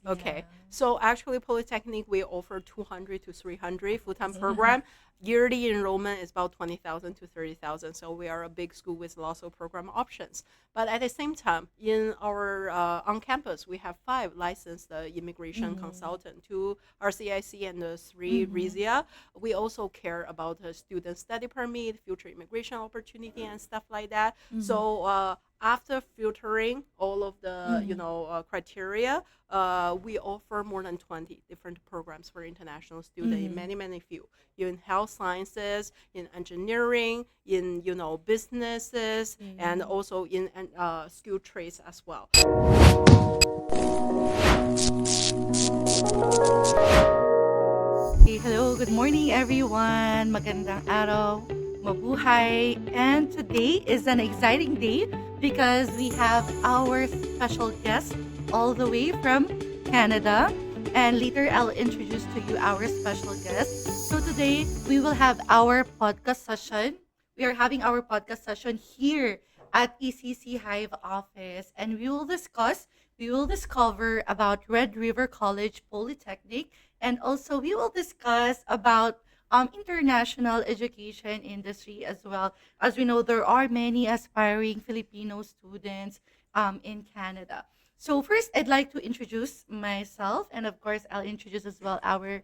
Okay, Yeah. so actually Polytechnic, we offer 200 to 300 full-time program. Yearly enrollment is about 20,000 to 30,000. So we are a big school with lots of program options. But at the same time, in our on campus, we have 5 licensed immigration Mm-hmm. consultant, 2 RCIC and 3 Mm-hmm. RISIA. We also care about student study permit, future immigration opportunity, and stuff like that. Mm-hmm. So after filtering all of the Mm-hmm. criteria, we offer more than 20 different programs for international students in Mm-hmm. many fields, in health sciences, in engineering, in businesses, and Okay. also in skill trades as well. Okay, hello, good morning everyone. Magandang araw, mabuhay. And today is an exciting day because we have our special guest all the way from Canada. And later I'll introduce to you our special guest. So today we will have our podcast session. We are having our podcast session here at ECC Hive office, and we will discover about Red River College Polytechnic, and also we will discuss about international education industry as well. As we know, there are many aspiring Filipino students in Canada. So first, I'd like to introduce myself, and of course, I'll introduce as well our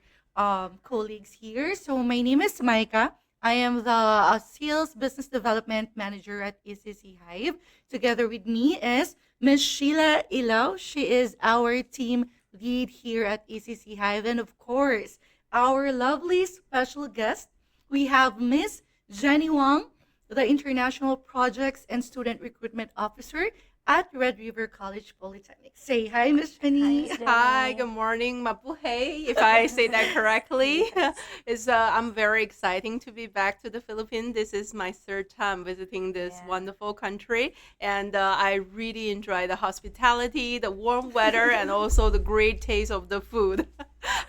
colleagues here. So my name is Maika. I am the Sales Business Development Manager at ECC Hive. Together with me is Miss Sheila Ilaw. She is our team lead here at ECC Hive. And of course, our lovely special guest, we have Miss Jenny Wang, the International Projects and Student Recruitment Officer at Red River College Polytechnic. Say hi, Miss Hi, Jenny. Miss Hi, good Jenny. morning, mabuhay. If I say that correctly, Yes. it's I'm very exciting to be back to the Philippines. This is my third time visiting this Yeah. wonderful country, and I really enjoy the hospitality, the warm weather, and also the great taste of the food.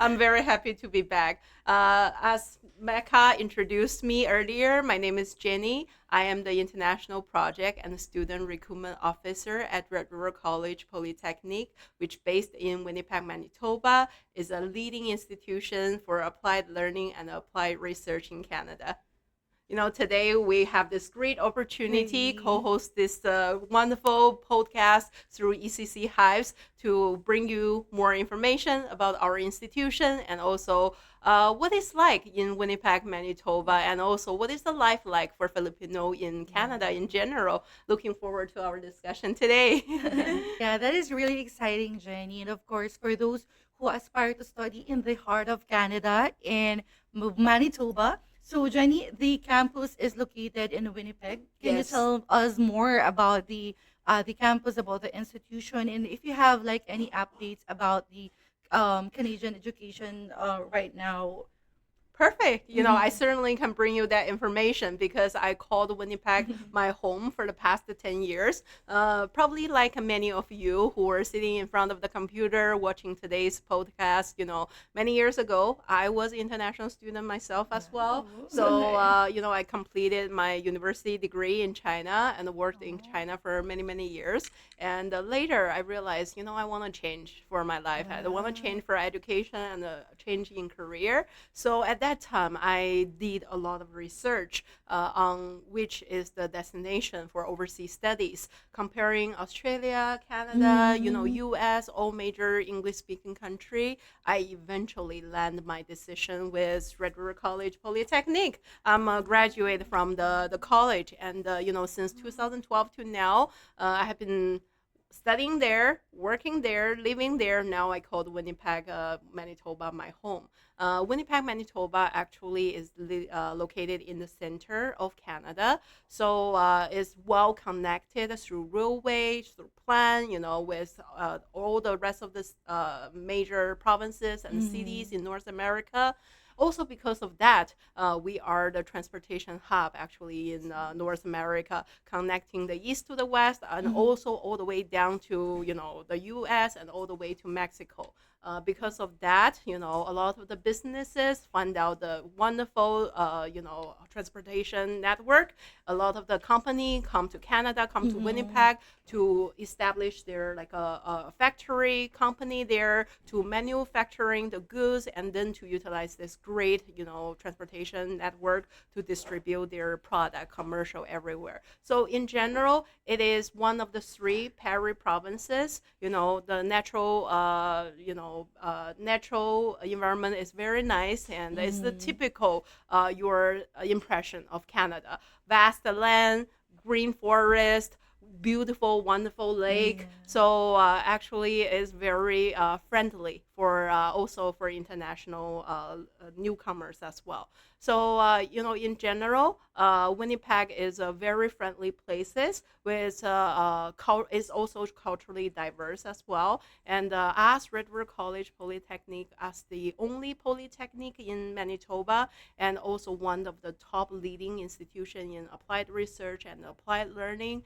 I'm very happy to be back. As Mecca introduced me earlier, my name is Jenny. I am the International Project and Student Recruitment Officer at Red River College Polytechnic, which based in Winnipeg, Manitoba, is a leading institution for applied learning and applied research in Canada. Today we have this great opportunity Really? co-host this wonderful podcast through ECC Hives to bring you more information about our institution and also what it's like in Winnipeg, Manitoba, and also what is the life like for Filipino in Canada in general. Looking forward to our discussion today. Yeah, that is really exciting, Jenny. And of course, for those who aspire to study in the heart of Canada in Manitoba. So, Jenny, the campus is located in Winnipeg. Can you Yes. tell us more about the campus, about the institution, and if you have like any updates about the Canadian education right now? Perfect. I Mm-hmm. certainly can bring you that information because I called Winnipeg my home for the past 10 years. Probably like many of you who are sitting in front of the computer watching today's podcast, many years ago, I was an international student myself as well. Wow. So, I completed my university degree in China and worked in Oh, China for many years. And later I realized, I want to change for my life. I want to wow. change for education and a change in career. So at that time, I did a lot of research on which is the destination for overseas studies, comparing Australia, Canada, Mm-hmm. US, all major English-speaking country. I eventually land my decision with Red River College Polytechnic. I'm a graduate from the college, and since 2012 to now, I have been studying there, working there, living there. Now I call Winnipeg, Manitoba, my home. Winnipeg, Manitoba actually is located in the center of Canada. So it's well connected through railway, through plan, with all the rest of the major provinces and Mm-hmm. cities in North America. Also, because of that, we are the transportation hub actually in North America, connecting the east to the west, and Mm-hmm. also all the way down to the U.S. and all the way to Mexico. Because of that, a lot of the businesses find out the wonderful, transportation network. A lot of the company come to Canada, come to Mm-hmm. Winnipeg to establish their like a factory company there to manufacturing the goods and then to utilize this great transportation network to distribute their product commercial everywhere. So in general, it is one of the three Perry provinces. The natural environment is very nice, and it's the typical your impression of Canada: vast land, green forest, beautiful, wonderful lake. So actually, it's very friendly for also for international newcomers as well. So in general, Winnipeg is a very friendly places with is also culturally diverse as well. And as Red River College Polytechnic, as the only polytechnic in Manitoba, and also one of the top leading institution in applied research and applied learning,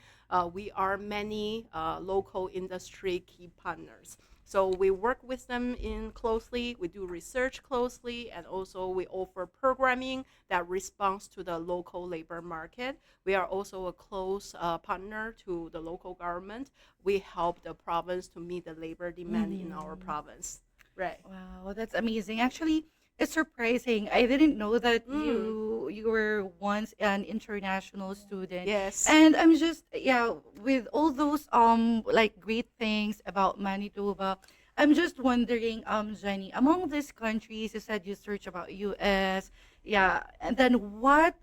we are many local industry key partners. So we work with them in closely, we do research closely, and also we offer programming that responds to the local labor market. We are also a close partner to the local government. We help the province to meet the labor demand in our province. Right. Wow, that's amazing. Actually, it's surprising. I didn't know that you were once an international student. Yes. And I'm just with all those like great things about Manitoba, I'm just wondering, Jenny, among these countries, you said you search about US, yeah, and then what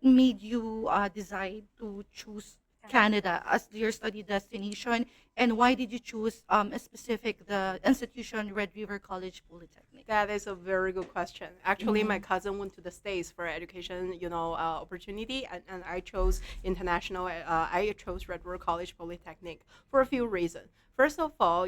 made you decide to choose Canada as your study destination, and why did you choose a specific the institution Red River College Polytechnic? That is a very good question. Actually, my cousin went to the States for education, opportunity, and I chose international. I chose Red River College Polytechnic for a few reasons. First of all,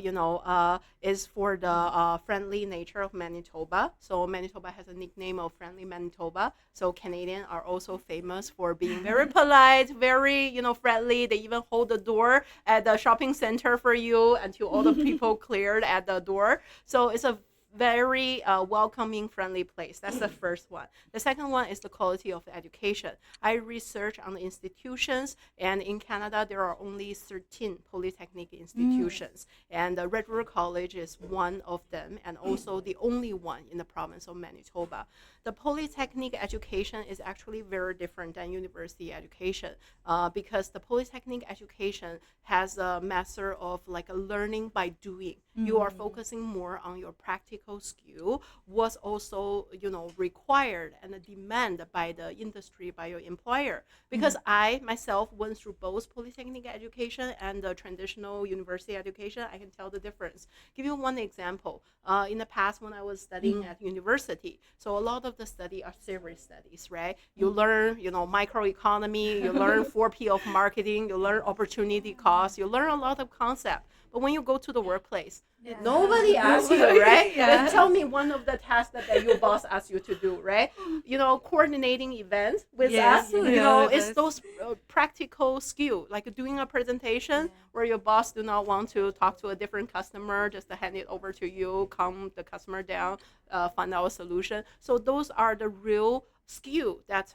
is for the friendly nature of Manitoba. So Manitoba has a nickname of Friendly Manitoba. So Canadians are also famous for being very polite, very, friendly. They even hold the door at the shopping center for you until all the people cleared at the door. So it's a very welcoming, friendly place. That's the first one. The second one is the quality of the education. I research on the institutions, and in Canada, there are only 13 polytechnic institutions, and the Red River College is one of them, and also the only one in the province of Manitoba. The polytechnic education is actually very different than university education because the polytechnic education has a master of like a learning by doing. You are focusing more on your practical skill, what's also required and demanded by the industry, by your employer. Because I myself went through both polytechnic education and the traditional university education, I can tell the difference. Give you one example. In the past, when I was studying at university, so a lot of the study are theory studies, right? You learn, microeconomy, you learn 4P of marketing, you learn opportunity cost, you learn a lot of concept. But when you go to the workplace, nobody asks you, right? Tell me one of the tasks that your boss asks you to do, right? Coordinating events with us, it's those practical skill, like doing a presentation where your boss do not want to talk to a different customer, just to hand it over to you, calm the customer down, find out a solution. So those are the real skill that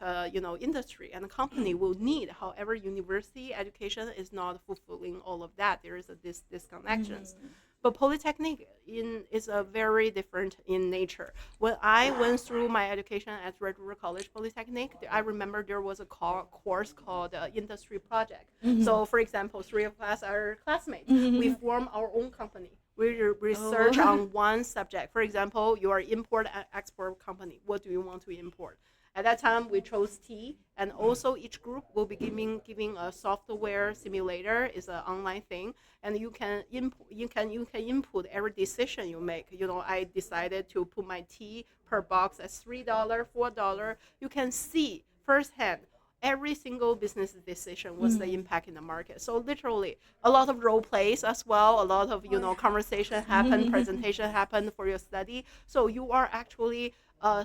industry and the company will need. However, university education is not fulfilling all of that. There is a disconnections. But polytechnic is a very different in nature. When I went through my education at Red River College Polytechnic, I remember there was a course called Industry Project. So, for example, three of us are classmates. We form our own company. We research on one subject. For example, you are import and export company. What do you want to import? At that time, we chose tea, and also each group will be giving a software simulator. Is an online thing, and you can input every decision you make. I decided to put my tea per box at $3, $4. You can see firsthand every single business decision was the impact in the market. So literally a lot of role plays as well, a lot of conversation happen, presentation happen for your study. So you are actually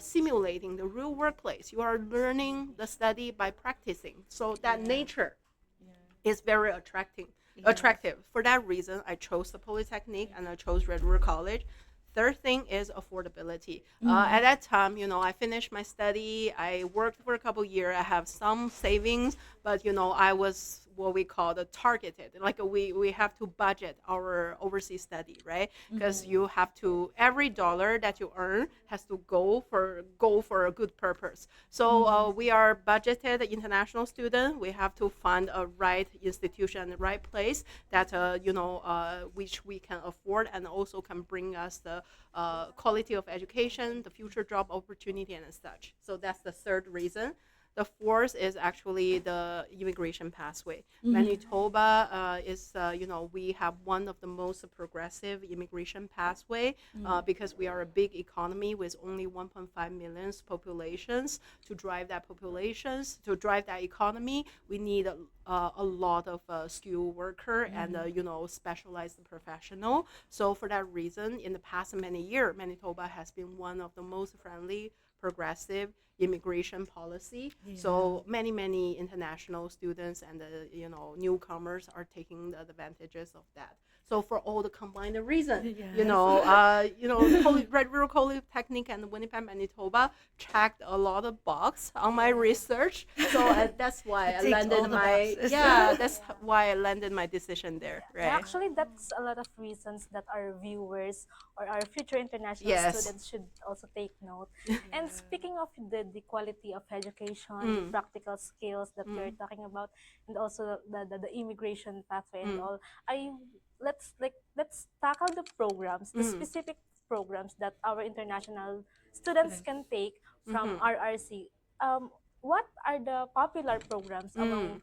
simulating the real workplace. You are learning the study by practicing. So that nature is very attractive. For that reason, I chose the Polytechnic and I chose Red River College. Third thing is affordability. At that time, I finished my study. I worked for a couple years. I have some savings, but I was what we call the targeted. Like we have to budget our overseas study, right? Because you have to, every dollar that you earn has to go for a good purpose. So we are budgeted international student. We have to find a right institution, the right place that which we can afford and also can bring us the quality of education, the future job opportunity, and such. So that's the third reason. The fourth is actually the immigration pathway. Manitoba is, we have one of the most progressive immigration pathway because we are a big economy with only 1.5 million populations. To drive that populations, to drive that economy, we need a lot of skilled worker and specialized professional. So for that reason, in the past many years, Manitoba has been one of the most friendly, progressive immigration policy. So many international students and newcomers are taking the advantages of that. So for all the combined reason, Red River Polytechnic and Winnipeg, Manitoba checked a lot of box on my research. So that's why I landed that's why I landed my decision there. Right. Actually, that's a lot of reasons that our viewers or our future international students should also take note. And speaking of the quality of education, the practical skills that we're talking about, and also the immigration pathway and all, let's tackle the programs, the specific programs that our international students can take from RRC. What are the popular programs among,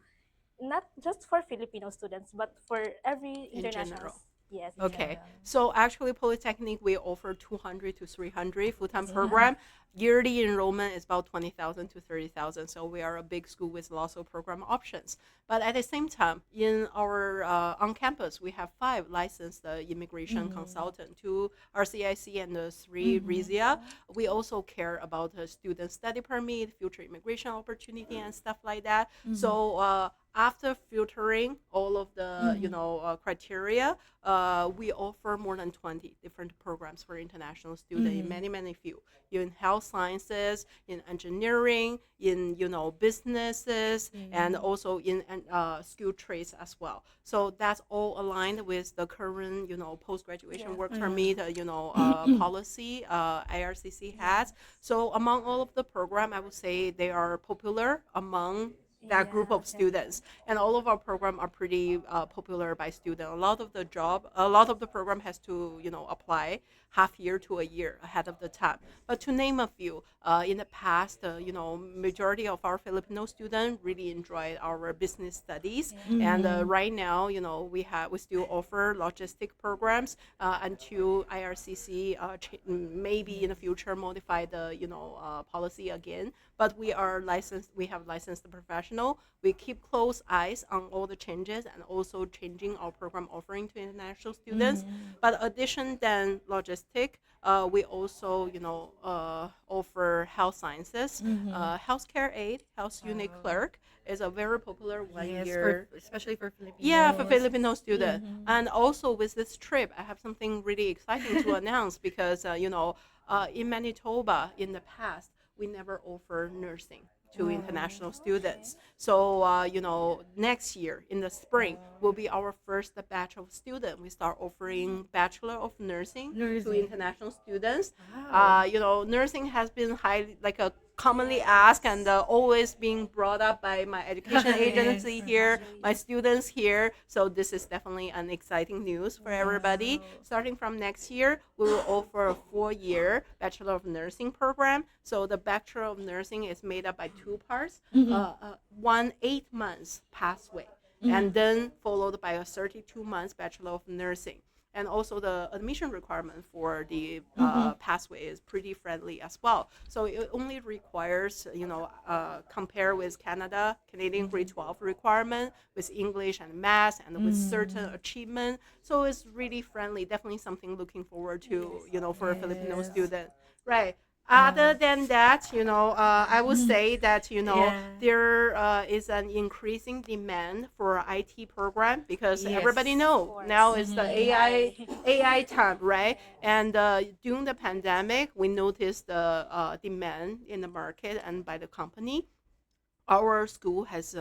not just for Filipino students, but for every international? Yes. Okay. So actually, Polytechnic, we offer 200 to 300 full-time program. Yearly enrollment is about 20,000 to 30,000. So we are a big school with lots of program options. But at the same time, in our on campus, we have 5 licensed immigration consultant, 2 RCIC and 3 RISIA. We also care about student study permit, future immigration opportunity, and stuff like that. So after filtering all of the criteria, we offer more than 20 different programs for international students in many fields, in health sciences, in engineering, in businesses, and also in skilled trades as well. So that's all aligned with the current post graduation work permit policy IRCC has. So among all of the program, I would say they are popular among that group of students, and all of our program are pretty popular by student. A lot of the program has to apply half year to a year ahead of the time. But to name a few, in the past, majority of our Filipino students really enjoyed our business studies, and right now, we still offer logistic programs until IRCC maybe in the future modify the policy again. But we are licensed. We have licensed professional. We keep close eyes on all the changes and also changing our program offering to international students. But addition than logistic, we also offer health sciences, healthcare aid, health unit clerk is a very popular one-year, especially for Filipinos. Yeah, for Filipino students. And also with this trip, I have something really exciting to announce because in Manitoba in the past, we never offer nursing to international students. So, next year in the spring will be our first batch of students. We start offering Bachelor of Nursing to international students. Nursing has been highly, commonly asked and always being brought up by my education agency here, my students here. So this is definitely an exciting news for everybody. Starting from next year, we will offer a 4-year Bachelor of Nursing program. So the Bachelor of Nursing is made up by 2 parts, one 8 months pathway, and then followed by a 32 months Bachelor of Nursing. And also the admission requirement for the pathway is pretty friendly as well. So it only requires, compare with Canadian grade 12 requirement with English and math and with certain achievement. So it's really friendly, definitely something looking forward to, for a Filipino student. Right. Other than that, I would say that, there is an increasing demand for IT program because everybody know now is the AI time, right? And during the pandemic, we noticed the demand in the market and by the company. our school has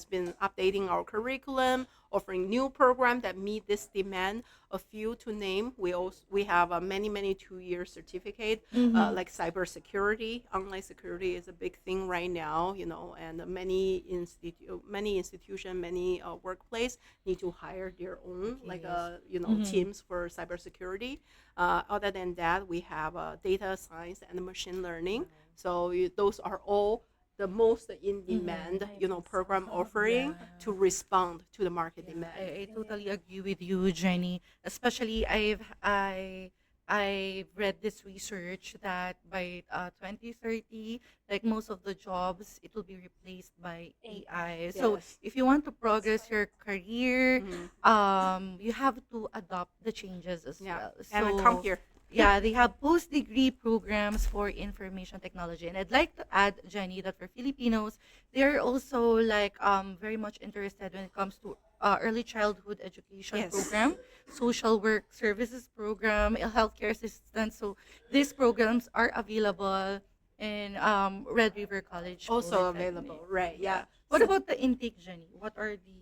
been updating our curriculum, offering new programs that meet this demand. A few to name, we have a many 2-year certificate, Mm-hmm. like cybersecurity. Online security is a big thing right now, and many institution, many workplace need to hire their own, like Yes. Mm-hmm. teams for cybersecurity. Other than that, we have data science and machine learning. So those are all the most in Mm-hmm. demand, I think so. program Yeah. offering to respond to the market Yeah, demand. I totally Yes. agree with you, Jenny. Especially I've read this research that by 2030, like most of the jobs, it will be replaced by AI. AI. So Yes. if you want to That's progress your correct. career, Mhm. you have to adopt the changes as Yeah. well. And come So here. yeah, they have post-degree programs for information technology. And I'd like to add, Jenny, that for Filipinos, they're also like very much interested when it comes to early childhood education Yes. program, social work services program, healthcare assistance. So these programs are available in Red River College Also Polytechnic. available, right? Yeah. Yeah. What about the intake, Jenny? What are the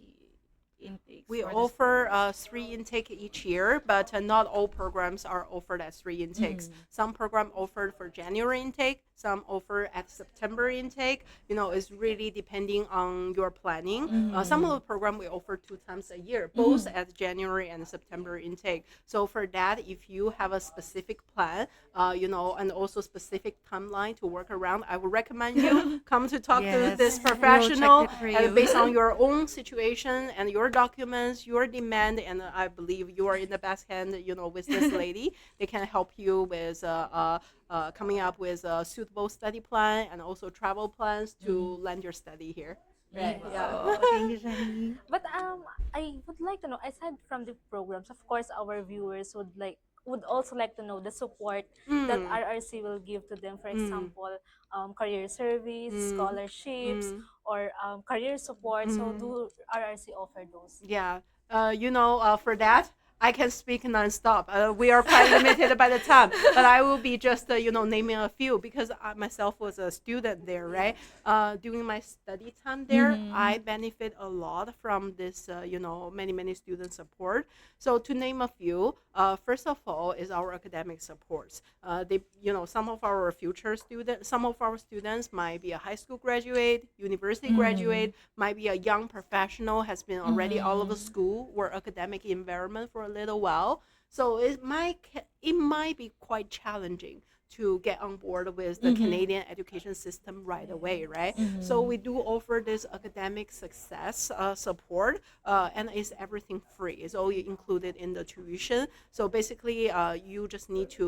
intakes We for the offer students? 3 intake each year, but not all programs are offered as 3 intakes. Mm-hmm. Some program offered for January intake, some offer at September intake. It's really depending on your planning. Some of Mm-hmm. the program we offer 2 times a year, both Mm-hmm. at January and September intake. So for that, if you have a specific plan, and also specific timeline to work around, I would recommend you come to talk to this Yes, we'll check professional, it for and based on you. your own situation and your documents, your demand, and I believe you are in the best hand, with this lady. They can help you with coming up with a suitable study plan and also travel plans to Mhm. land your study here. Right? Yeah. Wow. Wow, thank you, Jenny. But I would like to know, aside from the programs, of course, our viewers would also like to know the support that Mm, RRC will give to them. For mm, example, career service, mm, scholarships, mm, or career support. So mm. do RRC offer those? Yeah. For that, I can speak nonstop. We are quite limited by the time, but I will be just, naming a few because I myself was a student there, right? During my study time there, I Mm-hmm. benefit a lot from this, many student support. So to name a few, first of all is our academic supports. Some of our future students, some of our students might be a high school graduate, university Mm-hmm. graduate, might be a young professional, has been already out of the Mm-hmm. school or academic environment for a little while. So it might be quite challenging to get on board with the Mm-hmm. Canadian education system right away, right? So Mm-hmm. we do offer this academic success support, and it's everything free. It's all included in the tuition. So basically, you just need to,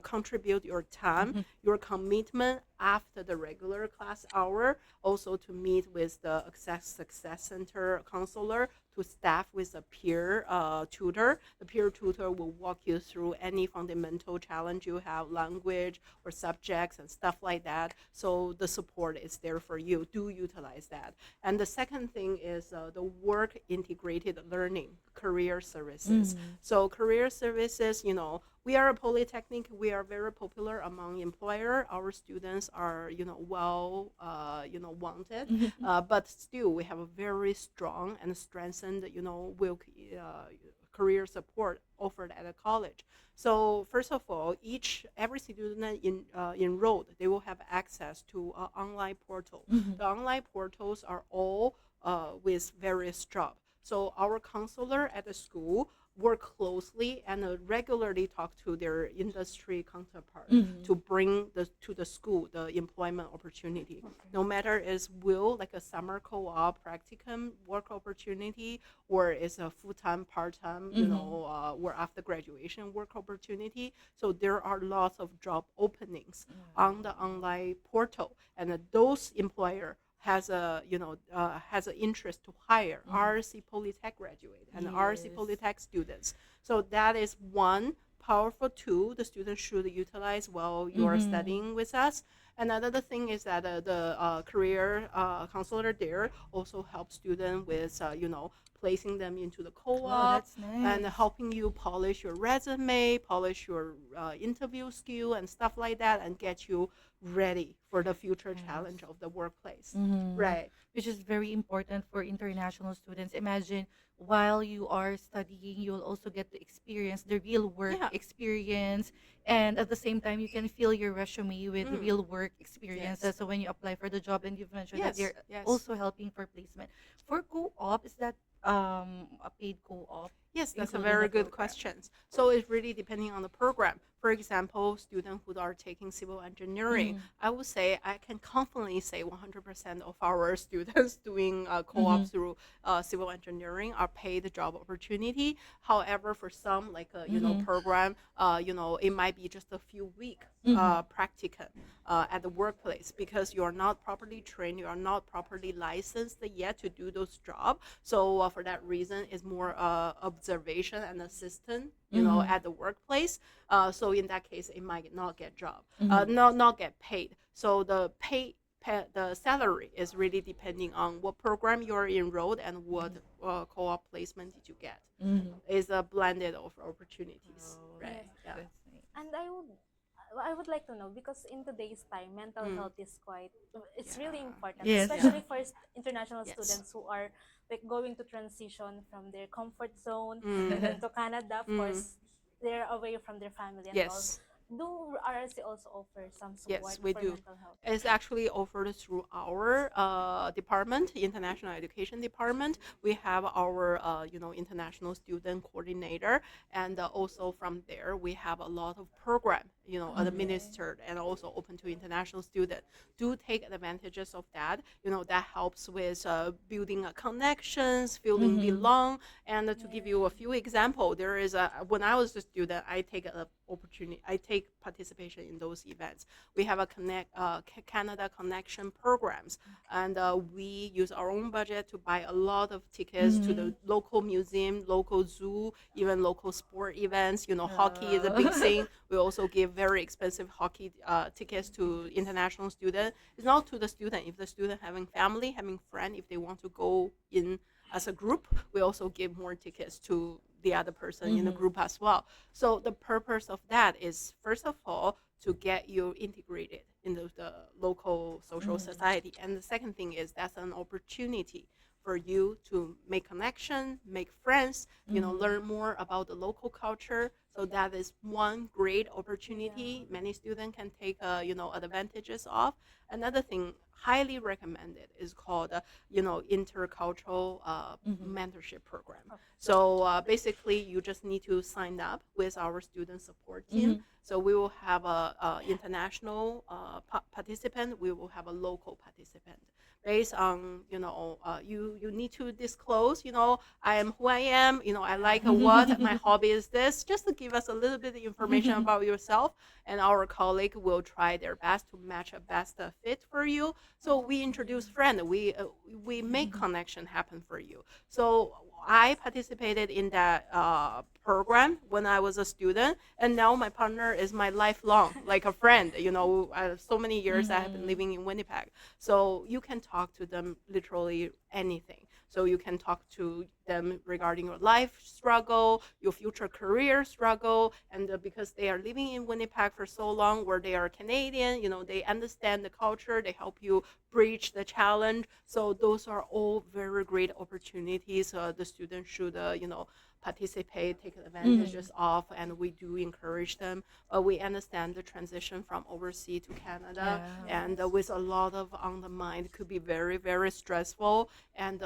contribute your time, your commitment after the regular class hour, also to meet with the Access Success Center counselor, to staff with a peer tutor. The peer tutor will walk you through any fundamental challenge you have, language or subjects and stuff like that. So the support is there for you. Do utilize that. And the second thing is the work integrated learning, career services. Mm-hmm. So career services, we are a polytechnic. We are very popular among employer. Our students are, well, wanted. Mm-hmm. But still, we have a very strong and strengthened, will career support offered at a college. So first of all, every student enrolled, they will have access to an online portal. Mm-hmm. The online portals are all with various jobs. So our counselor at the school work closely and regularly talk to their industry counterpart Mm-hmm. to bring to the school the employment opportunity. No matter is will like a summer co-op practicum work opportunity, or is a full-time part-time, Mm-hmm. or after graduation work opportunity. So there are lots of job openings on the Wow. online portal, and those employer has an interest to hire Mm-hmm. RRC Polytech graduate and RRC Yes. Polytech students. So that is one powerful tool the students should utilize while you are Mm-hmm. studying with us. Another thing is that the career counselor there also helps students with placing them into the Oh, co-op, that's and nice. helping you polish your resume, polish your interview skill and stuff like that, and get you ready for the future Yes. challenge of the workplace. Mm-hmm. Right. Which is very important for international students. Imagine while you are studying, you'll also get to experience the real work Yeah. experience. And at the same time, you can fill your resume with Mm. real work Yes. experiences. So when you apply for the job, and you've mentioned that Yes. they're Yes. also helping for placement. For co op, is that a paid co op Yes, that's a included in the very good program? question. So it's really depending on the program. For example, students who are taking civil engineering, Mm-hmm. I would say I can confidently say 100% of our students doing Mm-hmm. co-op through civil engineering are paid job opportunity. However, for some like Mm-hmm. program, it might be just a few week Mm-hmm. practicum at the workplace because you are not properly trained, you are not properly licensed yet to do those jobs. So for that reason, it's more observation and assistant, Mm-hmm. at the workplace. So in that case, it might not get job, Mm-hmm. not get paid. So the salary is really depending on what program you are enrolled and what co-op placement did you get. Mm-hmm. Is a blended of opportunities, Oh, right? Yes. Yeah. that's nice. And I would like to know, because in today's time mental Mm. health is quite, it's really Yeah. important, Yes. Yeah. especially for international Yes. students who are like going to transition from their comfort zone and Mm. then to Canada. Of Mm. course, they're away from their family and all. Yes. Do RRC also offer some support Yes, we for do. mental health? It's actually offered through our department, International Education Department. We have our, international student coordinator, and also from there we have a lot of program, Mm-hmm. administered and also open to international student. Do take advantages of that. That helps with building a connections, feeling Mm-hmm. belong. And to give you a Yes. few example, there is when I was a student, I take a opportunity. I take participation in those events. We have a Canada connection programs, and we use our own budget to buy a lot of tickets to Mm-hmm. the local museum, local zoo, even local sport events. Hockey is a big Oh. thing. We also give very expensive hockey tickets to international student. It's not to the student. If the student having family, having friend, if they want to go in as a group, we also give more tickets to the other person in the Mm-hmm. group as well. So the purpose of that is, first of all, to get you integrated in the local social Mm-hmm. society, and the second thing is that's an opportunity for you to make connection, make friends, Mm-hmm. learn more about the local culture. So that is one great Yeah. opportunity many students can take advantages of. Another thing highly recommended is called intercultural Mm-hmm. mentorship program. Oh, So basically, you just need to sign up with our student support team. Mm-hmm. So we will have a international participant. We will have a local participant. Based on you need to disclose. I am who I am. I like what my hobby is. This just to give us a little bit of information about yourself, and our colleague will try their best to match a best fit for you. So we introduce friend. We make connection happen for you. So I participated in that program when I was a student, and now my partner is my lifelong, like a friend. So many years I have been Mm-hmm. living in Winnipeg, so you can talk to them literally anything. So you can talk to them regarding your life struggle, your future career struggle, and because they are living in Winnipeg for so long, where they are Canadian, they understand the culture, they help you bridge the challenge. So those are all very great opportunities. The students should, participate, take Mm-hmm. advantages of, and we do encourage them. But we understand the transition from overseas to Canada, Yeah. and yes. with a lot of on the mind, could be very, very stressful. And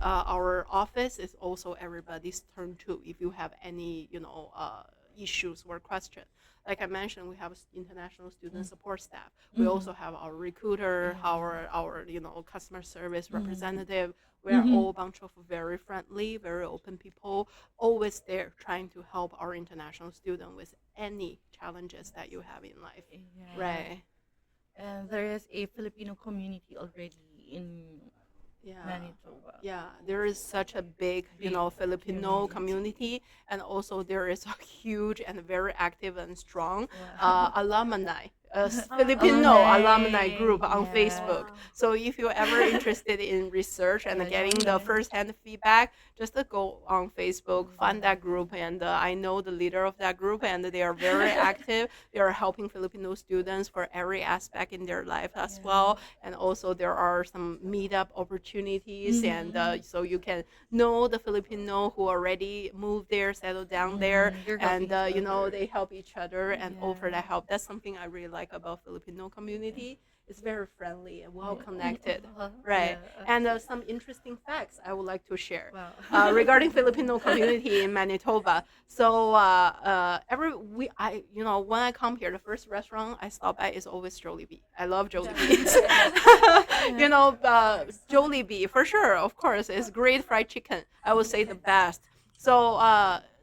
our office is also everybody's turn too. If you have any, issues or question, like I mentioned, we have international student support staff. We Mm-hmm. also have our recruiter, Yeah. our customer service Mm-hmm. representative. We are Mm-hmm. all a bunch of very friendly, very open people, always there trying to help our international student with any challenges that you have in life. Yeah. Right. And there is a Filipino community already in Yeah. Manitoba. Yeah, there is such a big, Big Filipino community. community, and also there is a huge and very active and strong Wow. alumni Filipino Oh, alumni nice. group on Yeah. Facebook. So if you're ever interested in research and getting the Yes. first-hand feedback, just go on Facebook, find that group, and I know the leader of that group, and they are very active. They are helping Filipino students for every aspect in their life as well, and also there are some meetup opportunities, and so you can know the Filipino who already moved there, settled down there, You're and helping each other. they help each other and offer Yeah. that help. That's something I really like about Filipino community. It's very friendly and well Yeah. connected, right? Yeah. And some interesting facts I would like to share Wow. regarding Filipino community in Manitoba. So when I come here, the first restaurant I stop at is always Jollibee. I love Jollibee. Jollibee for sure, of course, is great fried chicken. I would say the best. So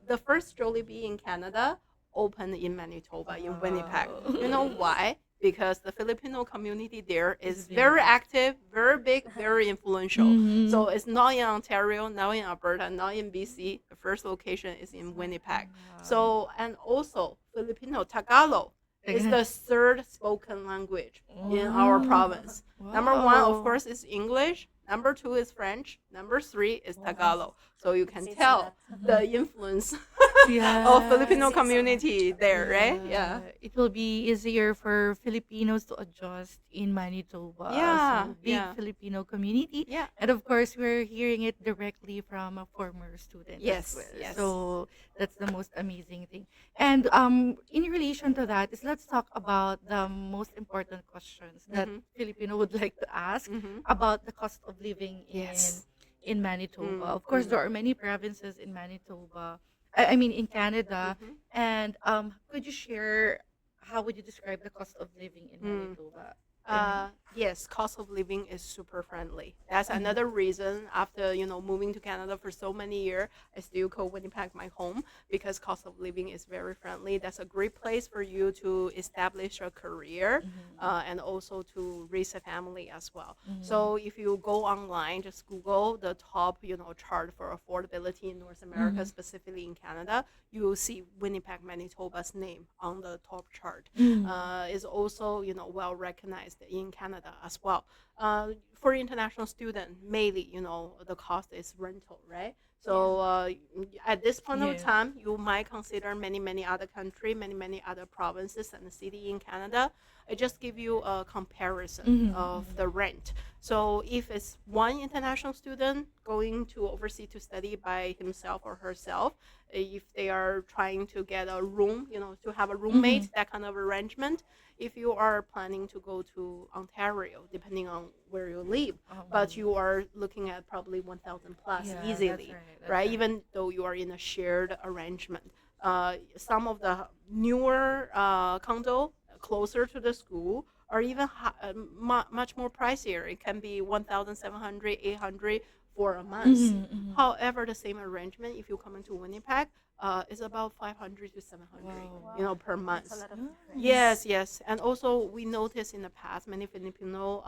the first Jollibee in Canada opened in Manitoba, in Winnipeg. You know why? Because the Filipino community there is very active, very big, very influential. So it's not in Ontario, not in Alberta, not in BC. The first location is in Winnipeg. So, and also Filipino Tagalog is the third spoken language in our province. Number one, of course, is English. Number two is French. Number three is Tagalog. So you can tell the influence of Filipino community there, right? Yeah. It will be easier for Filipinos to adjust in Manitoba. Yeah, So big yeah. Filipino community. Yeah. And of course, we're hearing it directly from a former student Yes, as well. yes. So that's the most amazing thing. And in relation to that, is let's talk about the most important questions that Filipino would like to ask about the cost of living Yes. in Manitoba. Of course, there are many provinces in Manitoba. I mean, in Canada. And could you share how would you describe the cost of living in Manitoba? Yes, cost of living is super friendly. That's another reason after moving to Canada for so many years, I still call Winnipeg my home because cost of living is very friendly. That's a great place for you to establish a career and also to raise a family as well. So if you go online, just Google the top chart for affordability in North America, specifically in Canada, you will see Winnipeg, Manitoba's name on the top chart. Is also well recognized in Canada as well. For international student, mainly the cost is rental, right? So at this point of time, you might consider many other country, many other provinces and the city in Canada. I just give you a comparison of the rent. So if it's one international student going to overseas to study by himself or herself, if they are trying to get a room, to have a roommate, that kind of arrangement. If you are planning to go to Ontario, depending on where you live, but you are looking at probably 1,000 plus easily, right? Even though you are in a shared arrangement. Some of the newer condo closer to the school are even much more pricier. It can be 1,700, 800 for a month. However, the same arrangement, if you come into Winnipeg, is about 500 to 700, per month. That's a lot of Yes. And also, we noticed in the past, many Filipino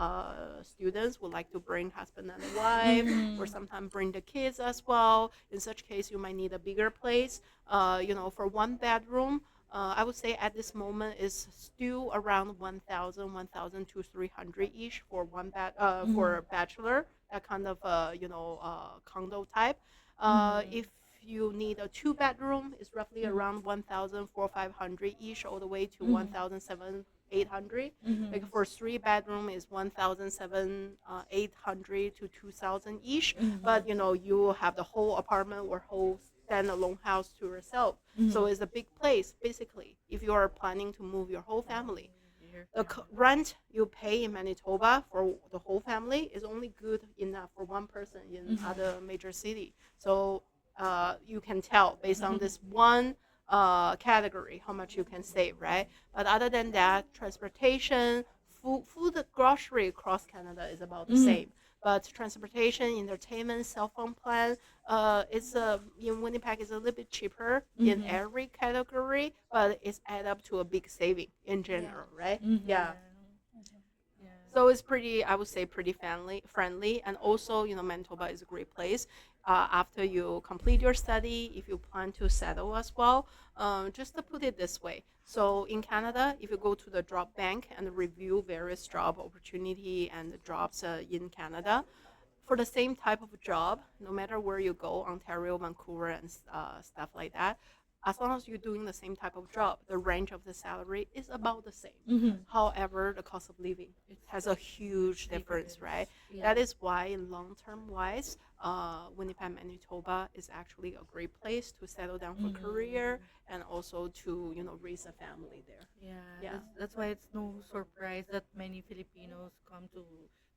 students would like to bring husband and wife, or sometimes bring the kids as well. In such case, you might need a bigger place. For one bedroom, I would say at this moment is still around 1,000 to 300 each for one bed for a bachelor, that kind of condo type. If you need a two bedroom, it's roughly around 1,400 each, all the way to 1,700 800. Like for three bedroom is 1,800 to 2,000 each. But you have the whole apartment or whole standalone house to yourself. So it's a big place basically. If you are planning to move your whole family, the rent you pay in Manitoba for the whole family is only good enough for one person in other major city. So you can tell based on this one category how much you can save, right? But other than that, transportation, food, grocery across Canada is about the same. But transportation, entertainment, cell phone plan, it's in Winnipeg is a little bit cheaper in every category, but it's add up to a big saving in general, right? Yeah. So it's pretty, I would say, pretty friendly, and also, Manitoba is a great place. after you complete your study, if you plan to settle as well. Just to put it this way, so in Canada, if you go to the job bank and review various job opportunity and jobs in Canada, for the same type of job, no matter where you go, Ontario, Vancouver, and stuff like that, as long as you're doing the same type of job, the range of the salary is about the same. Mm-hmm. However, the cost of living, it has a huge difference, right? Yeah. That is why, in long term wise, Winnipeg, Manitoba is actually a great place to settle down for career and also to raise a family there. Yeah, Yeah. that's why it's no surprise that many Filipinos come to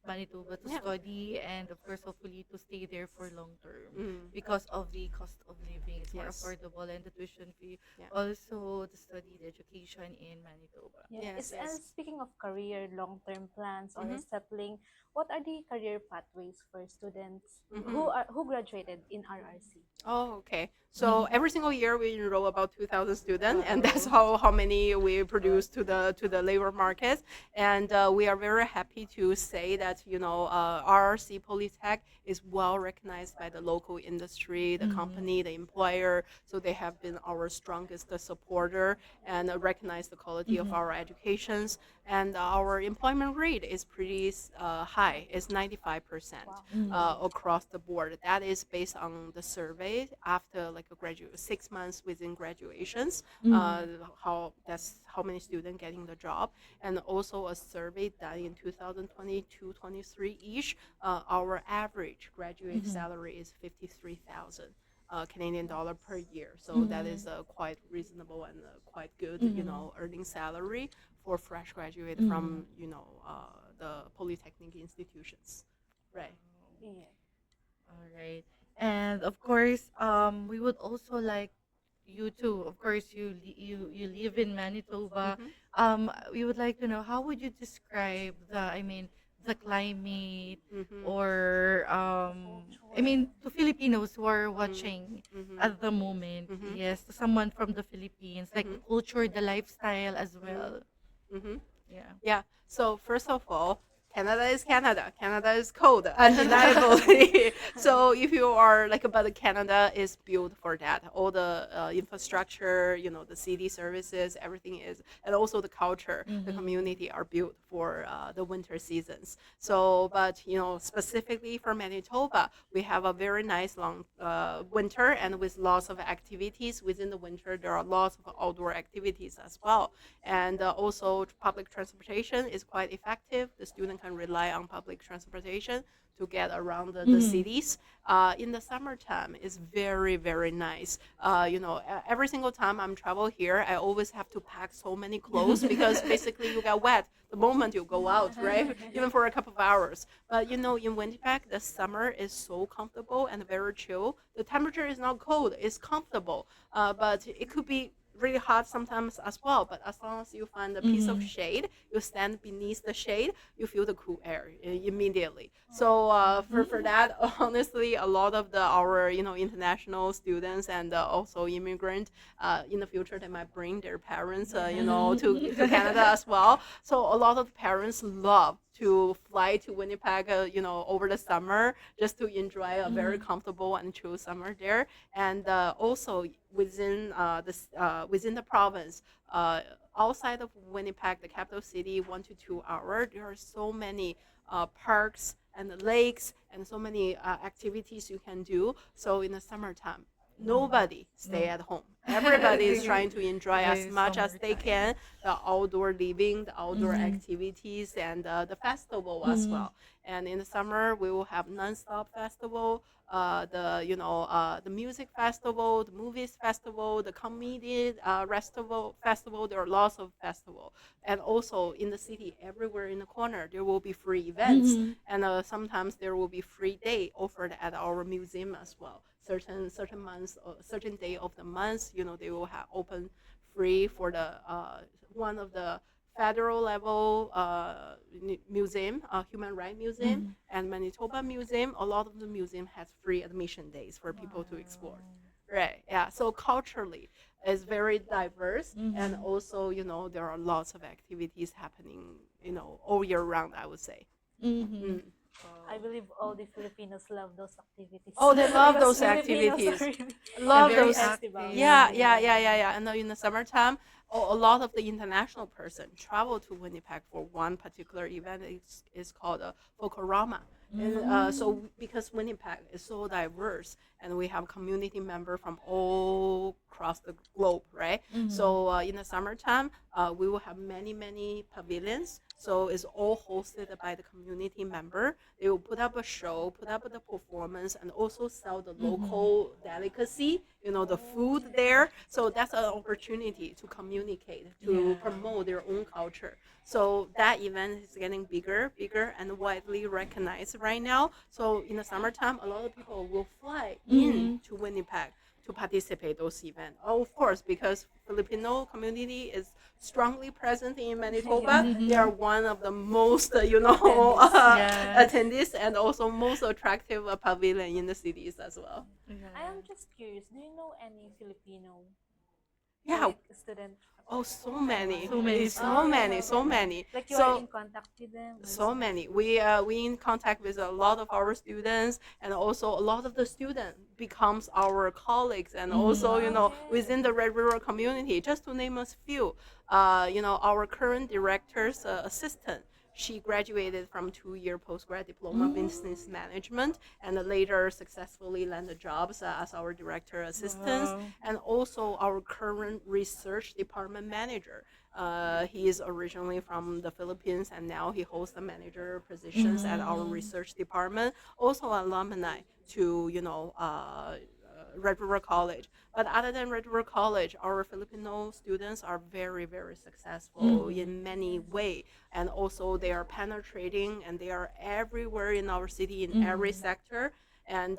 Manitoba to Yeah. study and of course hopefully to stay there for long term Mm. because of the cost of living. It's more Yes. affordable and the tuition fee. Yeah. Also the study, the education in Manitoba. Yeah. Yes, And yes. speaking of career, long-term plans, or Mhm. settling, what are the career pathways for students Mhm. who graduated in RRC? Oh, okay. So every single year we enroll about 2,000 students, and that's Wow. how many we produce to the labor market. And we are very happy to say that RRC Polytech is well recognized by the local industry, the company, the employer. So they have been our strongest supporter and recognize the quality of our educations. And our employment rate is pretty high. It's 95% Wow. across the board. That is based on the survey after like a graduate 6 months within graduations. That's how many students getting the job, and also a survey done in 2022-23 each. Our average graduate salary is 53,000. Canadian dollar per year, so that is quite reasonable and quite good, earning salary for fresh graduate from the polytechnic institutions, right? Yeah. All right. And of course, we would also like you to, of course, you live in Manitoba. Mm-hmm. We would like to know how would you describe the climate Mm-hmm. or to Filipinos who are watching Mm-hmm. at the moment, Mm-hmm. yes, to someone from the Philippines, like the culture, the lifestyle as well. Mm-hmm. Yeah. Yeah. So first of all, Canada is Canada. Canada is cold, undeniably. So if you are like, but Canada is built for that. All the infrastructure, the city services, everything is, and also the culture, the community are built for the winter seasons. So, but specifically for Manitoba, we have a very nice long winter, and with lots of activities within the winter. There are lots of outdoor activities as well, and also public transportation is quite effective. The student can rely on public transportation to get around the cities. In the summertime, it's very, very nice. Every single time I'm travel here, I always have to pack so many clothes because basically you get wet the moment you go out, right? Even for a couple of hours. But in Winnipeg, the summer is so comfortable and very chill. The temperature is not cold; it's comfortable. But it could be really hot sometimes as well, but as long as you find a piece of shade, you stand beneath the shade, you feel the cool air immediately. So for that, honestly, a lot of our international students and also immigrant in the future, they might bring their parents to Canada as well. So a lot of parents love to fly to Winnipeg, over the summer just to enjoy a very comfortable and chill summer there. And also within the province, outside of Winnipeg, the capital city, 1 to 2 hours, there are so many parks and lakes and so many activities you can do. So in the summertime, nobody stay at home. Everybody is trying to enjoy as much as they can the outdoor living, the outdoor activities, and the festival as well. And in the summer, we will have non-stop festival, the music festival, the movies festival, the comedy festival. There are lots of festival, and also in the city, everywhere in the corner, there will be free events, and sometimes there will be free day offered at our museum as well. Certain months, certain day of the month, they will have open free for the one of the federal level museum, Human Rights Museum, and Manitoba Museum. A lot of the museum has free admission days for people to explore. Right. Yeah. So culturally, it's very diverse, and also there are lots of activities happening all year round, I would say. Mm-hmm. Mm. I believe all the Filipinos love those activities. Oh, they love Because those Filipinos activities. are really Love very very those. festival. Yeah, active. yeah, yeah, yeah, yeah. And in the summertime, a lot of the international person travel to Winnipeg for one particular event. It's called a Folklorama. And Mm. so because Winnipeg is so diverse and we have community member from all across the globe, right? Mhm. So in the summertime, we will have many pavilions. So it's all hosted by the community member. They will put up a show, put up the performance, and also sell the Mhm. local delicacy, the food there. So that's an opportunity to communicate, to Yeah. promote their own culture. So that event is getting bigger and widely recognized right now. So in the summertime, a lot of people will fly in Mhm. to Winnipeg to participate those events. Oh, of course, because Filipino community is strongly present in Manitoba. Yeah. They are Mhm. one of the most, Attendees. Yes. attendees and also most attractive pavilion in the cities as well. I am Yes. just curious, do you know any Filipino Yeah. like student Oh, so from Taiwan? many. So many It's so Oh, students. many, yeah. so many. Like you are So in contact with them or so so? many. We in contact with a lot of our students, and also a lot of the student becomes our colleagues, and Mhm. also Okay. within the Red River community. Just to name a few, our current director's assistant. She graduated from 2-year postgrad diploma Mm. business management and later successfully landed jobs as our director assistant Wow. and also our current research department manager. He is originally from the Philippines and now he holds the manager positions at our Mhm. research department. Also alumni to Red River College. But other than Red River College, our Filipino students are very successful Mhm. in many ways, and also they are penetrating and they are everywhere in our city in every Mhm. sector. And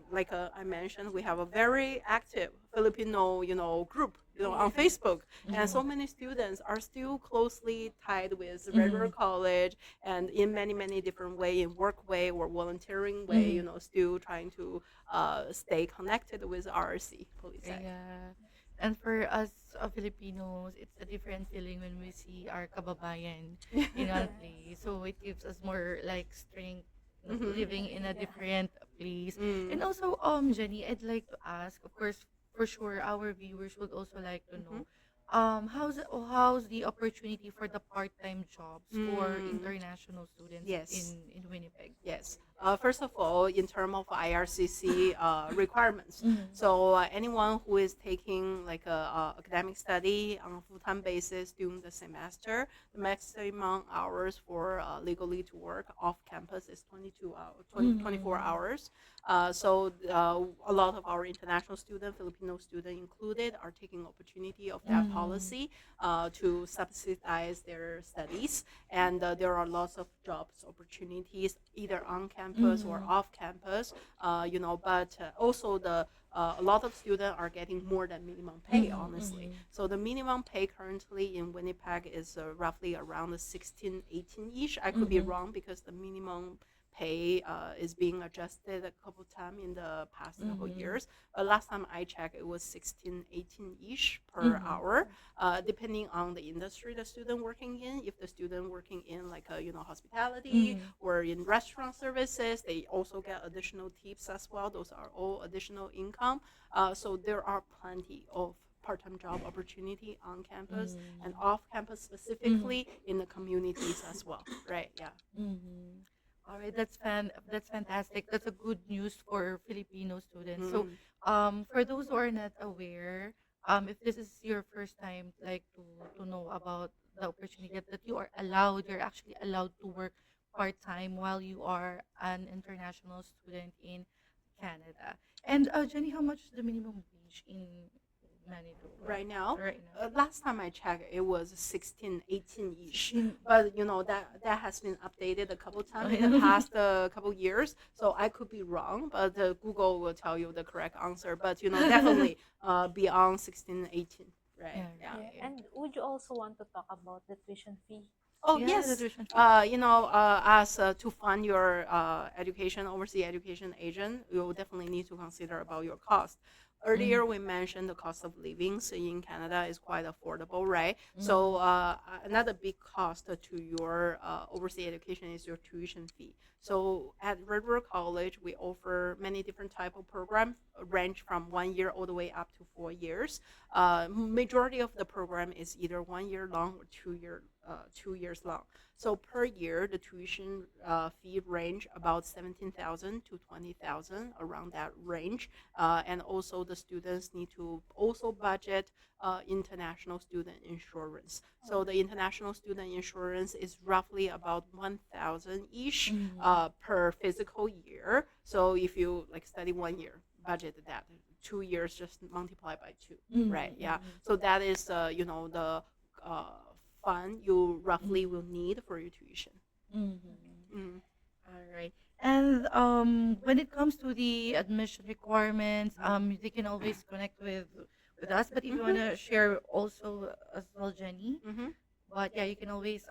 like I mentioned, we have a very active Filipino group on Yeah. Facebook, and so Mhm. many students are still closely tied with regular Mhm. college and in many different way, in work way or volunteering way, Mhm. still trying to stay connected with RRC Polytech. Yeah. And for us Filipinos, it's a different feeling when we see our kababayan in one Yes. place. So it gives us more like strength Hmm. living in a Yeah. different place. And Mm. also, Jenny, I'd like to ask, of course, for sure, our viewers would also like to Hmm. know, how's the opportunity for the part-time jobs for Mm. international students Yes. in Winnipeg? Yes. First of all, in terms of IRCC requirements, Mm-hmm. so anyone who is taking like a academic study on a full-time basis during the semester, the maximum hours for legally to work off campus is 22 hours, 24 Mm-hmm. hours. A lot of our international student, Filipino student included, are taking opportunity of that Mm-hmm. policy to subsidize their studies, and there are lots of jobs opportunities either on campus or Mm-hmm. off campus. But also a lot of students are getting more than minimum pay, honestly. Mm-hmm. So the minimum pay currently in Winnipeg is roughly around the 16, 18-ish. I could be Mm-hmm. wrong because the minimum pay is being adjusted a couple times in the past couple Mm-hmm. years. But last time I checked, it was 16, 18-ish per Mm-hmm. hour, depending on the industry the student working in. If the student working in like hospitality Mm-hmm. or in restaurant services, they also get additional tips as well. Those are all additional income. So there are plenty of part-time job opportunity on campus and off campus, Mm-hmm. specifically in the communities as well, right? Yeah. Mm-hmm. All right, that's fantastic. That's a good news for Filipino students. So, Mm. for those who are not aware, if this is your first time, like to know about the opportunity that you're actually allowed to work part time while you are an international student in Canada. And Jenny, how much is the minimum wage in Manitoba Right now, right now? last time I checked, it was 16, 18-ish. 16. But that has been updated a couple Oh, times in the yeah. past couple years. So I could be wrong, but Google will tell you the correct answer. But definitely beyond 16, 18. Right? Yeah, Yeah. Yeah. right. And would you also want to talk about the tuition fee? Oh Yeah, the yes. tuition fee. As to fund your education, overseas education agent, you'll definitely need to consider about your cost. Earlier, we mentioned the cost of living in Canada is quite affordable, right? So another big cost to your overseas education is your tuition fee. So at Red River College, we offer many different type of programs, range from 1 year all the way up to 4 years. Majority of the program is either 1 year long or 2 years long. So per year, the tuition fee range about 17,000 to 20,000, around that range. And also the students need to also budget international student insurance. So the international student insurance is roughly about 1,000 ish per physical year. So if you like study 1 year, budget that. 2 years just multiply by two, right? Yeah. So that is the uh, fund you roughly will need for your tuition. Mm. All right. And when it comes to the admission requirements, they can always connect with us. But if you want to share also as well, Jenny, Mm-hmm. but yeah, you can always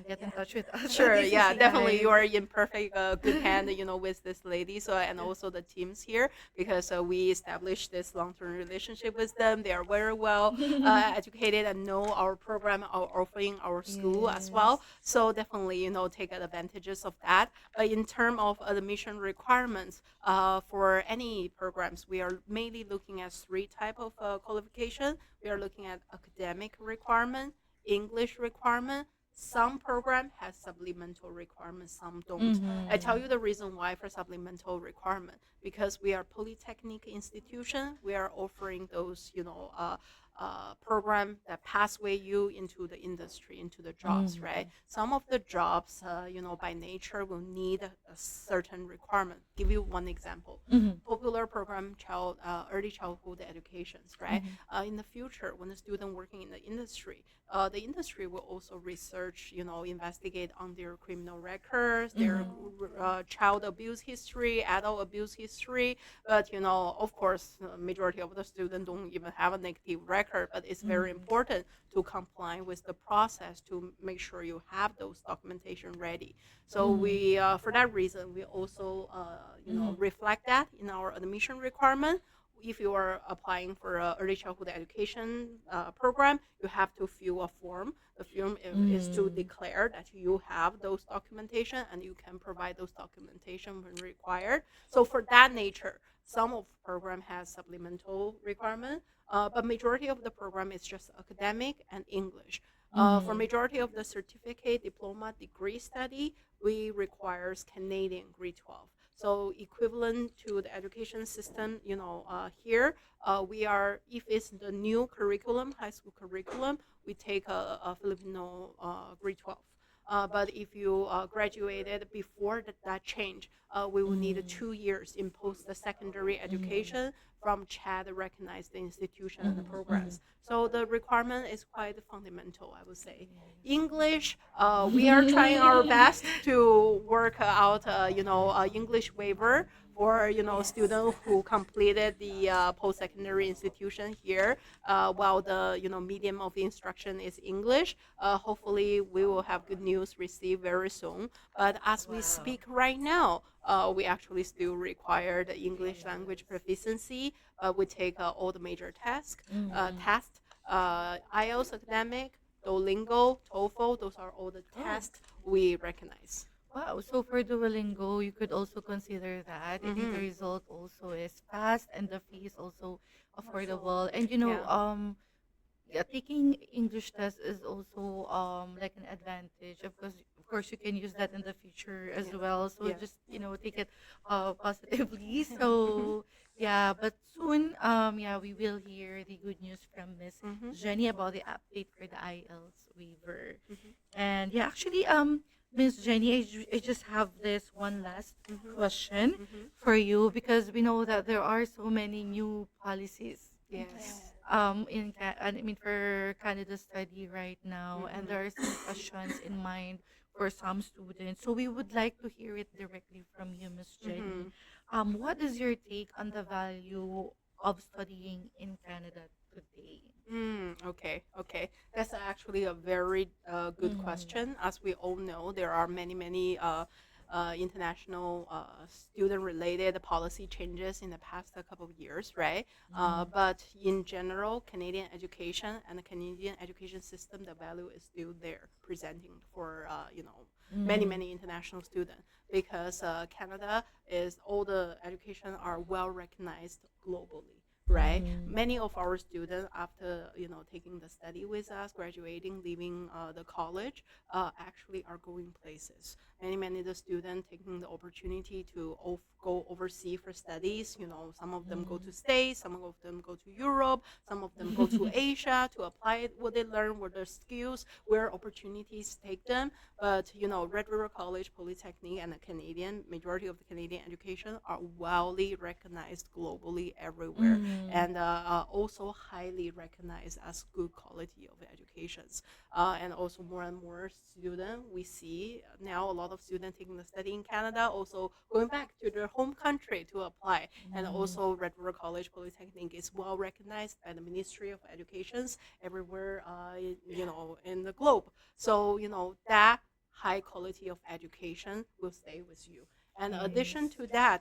get in touch with us. Sure, at yeah, ECC definitely you Hive. are in perfect good hand, with this lady. So and also the teams here because we established this long-term relationship with them. They are very well educated and know our program, our offering, our school as well. Yes. So definitely take advantages of that. But in terms of admission requirements, for any programs, we are mainly looking at three type of qualification. We are looking at academic requirement, English requirement. Some program has supplemental requirements, some don't. I tell you the reason why for supplemental requirement, because we are Polytechnic institution. We are offering those program that pathway you into the industry, into the jobs, right? Some of the jobs by nature will need a certain requirement. Give you one example. Popular program early childhood educations, right? In the future, when the student working in the industry will also research, investigate on their criminal records, their child abuse history, adult abuse history. But of course, majority of the students don't even have a negative record. But it's very important to comply with the process to make sure you have those documentation ready. So we, for that reason, we also, reflect that in our admission requirement. If you are applying for a early childhood education program, you have to fill a form. The form is to declare that you have those documentation and you can provide those documentation when required. So for that nature, some of the program has supplemental requirement, but majority of the program is just academic and English. For majority of the certificate, diploma, degree study, we requires Canadian grade 12. So equivalent to the education system, here we are, if it's the new curriculum, high school curriculum, we take a Filipino grade 12. But if you graduated before that change, we will need 2 years in post-secondary education from CHAD recognized institution and the programs. So the requirement is quite fundamental, I would say. English, we are trying our best to work out, English waiver for student who completed the post-secondary institution here, while the medium of instruction is English. Hopefully, we will have good news received very soon. But as we speak right now, we actually still require the English language proficiency. We take all the major tests, IELTS academic, Duolingo, TOEFL. Those are all the tests we recognize. Wow. So for Duolingo, you could also consider that. I think the result also is fast and the fee is also affordable. And Yeah. yeah, taking English test is also like an advantage. Of course, you can use that in the future as Yeah. well. So Yeah. just take it positively. So yeah, but soon yeah, we will hear the good news from Miss Mm-hmm. Jenny about the update for the IELTS waiver. Mm-hmm. And yeah, actually Miss Jenny, I just have this one last Mm-hmm. question Mm-hmm. for you because we know that there are so many new policies Yes. I mean for Canada study right now, and Mm-hmm. there are some questions in mind for some students. So we would like to hear it directly from you, Miss Jenny. Mm-hmm. What is your take on the value of studying in Canada today? Okay, okay. That's actually a very good Mm-hmm. question. As we all know, there are many, many international student-related policy changes in the past couple of years, right? Mhm. But in general, Canadian education and the Canadian education system, the value is still there, presenting for many Mhm. many international students because Canada is all the education are well recognized globally. Right, Mhm. many of our students after taking the study with us, graduating, leaving the college, actually are going places. Many of the students taking the opportunity to go overseas for studies. Some of them go to States, some of them go to Europe, some of them go to Mhm. Asia to apply what they learn, what their skills, where opportunities take them. But Red River College, Polytechnic, and the Canadian majority of the Canadian education are widely recognized globally everywhere, Mhm. and also highly recognized as good quality of educations. And also more and more students we see now, a lot of students taking the study in Canada, also going back to their home country to apply. And Mhm. also Red River College Polytechnic is well recognized by the Ministry of Educations everywhere, in the globe. So that high quality of education will stay with you. And addition Yes. to that,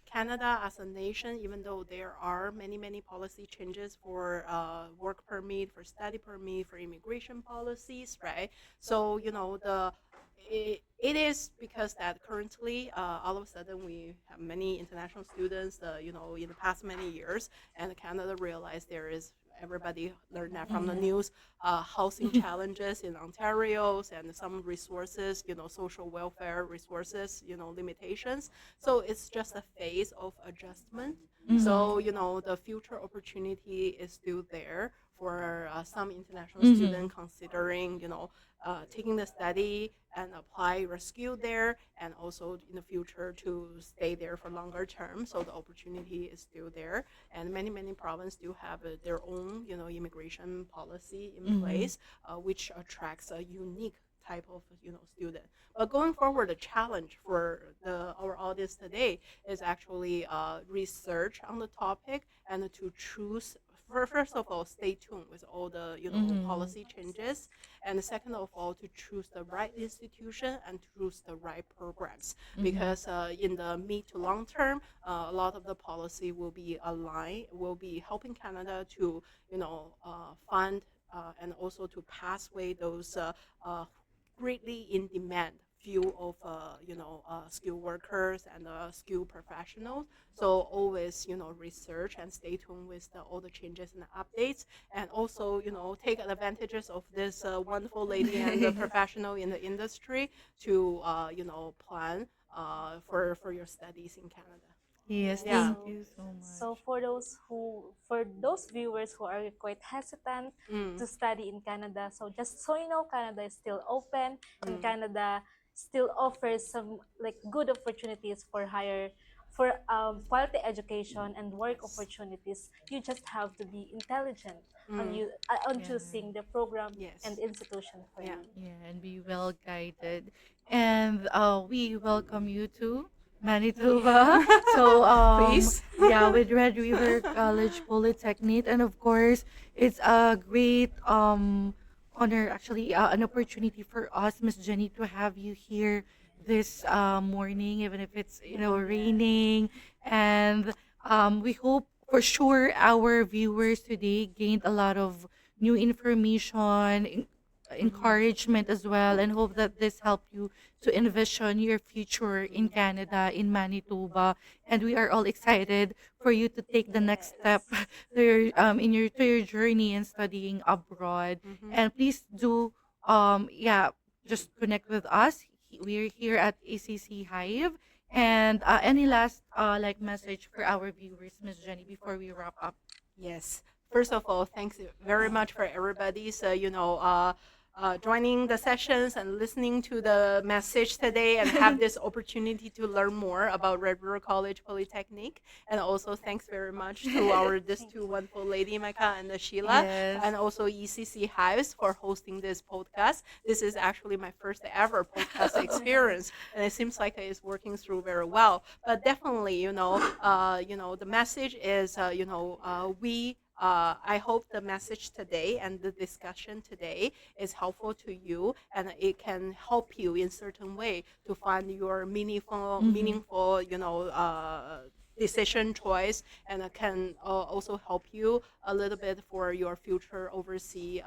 Canada as a nation, even though there are many policy changes for work permit, for study permit, for immigration policies, right? So it is because that currently, all of a sudden, we have many international students, in the past many years, and Canada realized there is, everybody learned that from the Mhm. news, housing challenges in Ontario and some resources, social welfare resources, limitations. So it's just a phase of adjustment. So, Mhm. the future opportunity is still there for some international Mhm. student considering, taking the study and apply your skill there, and also in the future to stay there for longer term. So the opportunity is still there, and many provinces do have their own, immigration policy in Mhm. place, which attracts a unique type of student. But going forward, the challenge for our audience today is actually research on the topic and to choose. First of all, stay tuned with all the Mhm. policy changes, and second of all, to choose the right institution and choose the right programs, Mhm. because in the mid to long term, a lot of the policy will be aligned, will be helping Canada to fund and also to pathway those uh, greatly in demand few of skilled workers and skilled professionals. So always research and stay tuned with all the changes and the updates, and also take advantages of this wonderful lady and the professional in the industry to plan for your studies in Canada. Yes, Yes. Yeah. thank So you so so much. for those viewers who are quite hesitant Mm, to study in Canada, so just so you know, Canada is still open, and mm, Canada still offers some like good opportunities for higher for quality education and work yes. opportunities. You just have to be intelligent on Mm, on Yeah. choosing the program and yes. institution for Yeah. you. Yeah, and be well guided. And we welcome you to Manitoba. So Please. yeah, with Red River College Polytechnic, and of course it's a great honor, actually an opportunity for us, Miss Jenny, to have you here this morning, even if it's raining. And we hope for sure our viewers today gained a lot of new information, Mhm. encouragement as well, and hope that this helped you to envision your future in Canada, in Manitoba. And we are all excited for you to take the next step Yes. to your in your to your journey in studying abroad. Mhm. And please do yeah, just connect with us. We're here at ACC Hive. And any last like message for our viewers, Miss Jenny, before we wrap up? Yes. First of all, thanks very much for everybody's, joining the sessions and listening to the message today, and have this opportunity to learn more about Red River College Polytechnic. And also, thanks very much to our this Thank two wonderful lady, Micah and Sheila, Yes. and also ECC Hives for hosting this podcast. This is actually my first ever podcast experience, and it seems like it's working through very well. But definitely, the message is, we I hope the message today and the discussion today is helpful to you, and it can help you in certain way to find your Mm-hmm. meaningful, decision choice, and it can also help you a little bit for your future overseas,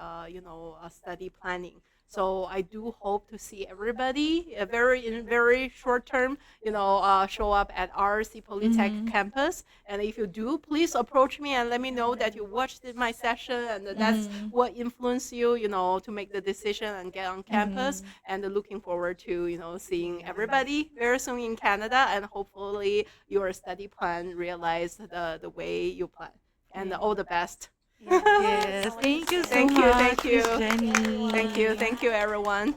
study planning. So I do hope to see everybody in very short term, show up at RRC Polytech Mm-hmm. campus. And if you do, please approach me and let me know that you watched my session and that's Mm-hmm. what influenced you, to make the decision and get on campus. Mm-hmm. And looking forward to, seeing Yes. everybody very soon in Canada, and hopefully your study plan realize the way you plan. And all the best. Yes, Yes. I want to Thank you say so Thank you, much, thank thank Miss you, you, Jenny. thank you, everyone. thank you, everyone.